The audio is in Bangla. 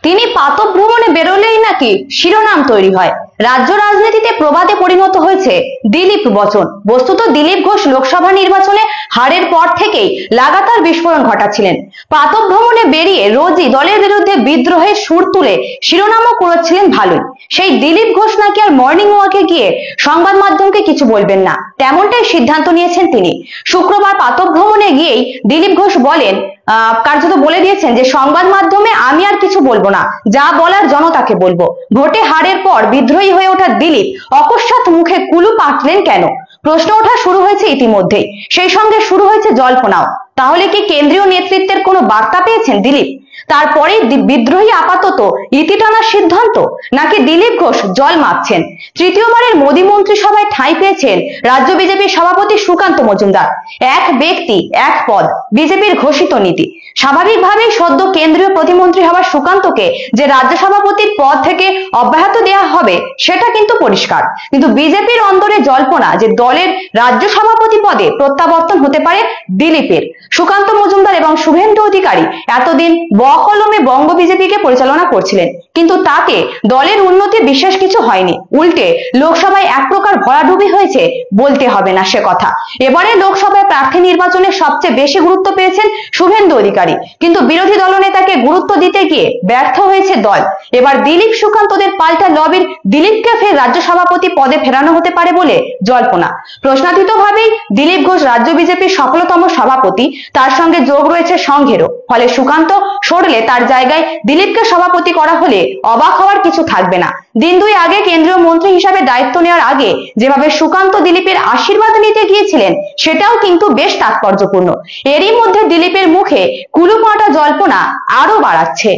তিনি পাতক ভ্রমণে বেরোলেই নাকি শিরোনাম তৈরি হয়। রাজ্য রাজনীতিতে প্রবাদে পরিণত হয়েছে দিলীপ বচন। বস্তুত দিলীপ ঘোষ লোকসভা নির্বাচনে হারের পর থেকেই লাগাতার বিস্ফোরণ ঘটাচ্ছিলেন। পাতক ভ্রমণে বেরিয়ে রোজই দলের বিরুদ্ধে বিদ্রোহের সুর তুলে শিরোনামও করেছিলেন ভালোই। সেই দিলীপ ঘোষ নাকি আর মর্নিং ওয়াকে গিয়ে সংবাদ মাধ্যমকে কিছু বলবেন না, তেমনটাই সিদ্ধান্ত নিয়েছেন তিনি। শুক্রবার পাতক ভ্রমণে গিয়েই দিলীপ ঘোষ বলেন, কার্যত বলে দিয়েছেন যে সংবাদ মাধ্যমে আমি আর কিছু বলবো না, যা বলার জনতাকে বলবো। ভোটে হারের পর বিদ্রোহী হয়ে ওঠা দিলীপ অকস্মাৎ মুখে কুলু পাঠলেন কেন? প্রশ্ন ওঠা শুরু হয়েছে ইতিমধ্যেই, সেই সঙ্গে শুরু হয়েছে জল্পনাও। তাহলে কি কেন্দ্রীয় নেতৃত্বের কোনো বার্তা পেয়েছেন দিলীপ? তারপরে বিদ্রোহী আপাতত ইতি টানার সিদ্ধান্ত, নাকি দিলীপ ঘোষ জল মাপছেন? তৃতীয়বারের মোদী মন্ত্রিসভায় ঠাঁই পেয়েছেন রাজ্য বিজেপির সভাপতি সুকান্ত মজুমদার। এক ব্যক্তি এক পদ, বিজেপির ঘোষিত নীতি। স্বাভাবিকভাবেই সদ্য কেন্দ্রীয় প্রতিমন্ত্রী হওয়া সুকান্তকে যে রাজ্য সভাপতির পদ থেকে অব্যাহত দেওয়া হবে সেটা কিন্তু পরিষ্কার। কিন্তু বিজেপির অন্দরে জল্পনা যে দলের রাজ্য সভাপতি পদে প্রত্যাবর্তন হতে পারে দিলীপের। সুকান্ত মজুমদার এবং শুভেন্দু অধিকারী এতদিন বকলমে বঙ্গ বিজেপিকে পরিচালনা করছিলেন, কিন্তু তাতে দলের উন্নতি বিশেষ কিছু হয়নি। উল্টে লোকসভায় এক প্রকার ভরাডুবি হয়েছে বলতে হবে না সে কথা। এবারে লোকসভায় প্রার্থী নির্বাচনে সবচেয়ে বেশি গুরুত্ব পেয়েছেন শুভেন্দু অধিকারী, কিন্তু বিরোধী দলনেতাকে গুরুত্ব দিতে গিয়ে ব্যর্থ হয়েছে দল। এবার দিলীপ সুকান্তদের পাল্টা লবির দিলীপকে ফের রাজ্য সভাপতি পদে ফেরানো হতে পারে বলে জল্পনা। প্রশ্নাতীত ভাবেই দিলীপ ঘোষ রাজ্য বিজেপির সফলতম সভাপতি, তার সঙ্গে যোগ রয়েছে সংঘেরও। ফলে সুকান্ত সরলে তার জায়গায় দিলীপকে সভাপতি করা হলে অবাক হওয়ার কিছু থাকবে না। দিন দুই আগে কেন্দ্রীয় মন্ত্রী হিসাবে দায়িত্ব নেওয়ার আগে যেভাবে সুকান্ত দিলীপের আশীর্বাদ নিতে গিয়েছিলেন সেটাও কিন্তু বেশ তাৎপর্যপূর্ণ। এরই মধ্যে দিলীপের মুখে কুলুপাটা জল্পনা আরো বাড়াচ্ছে।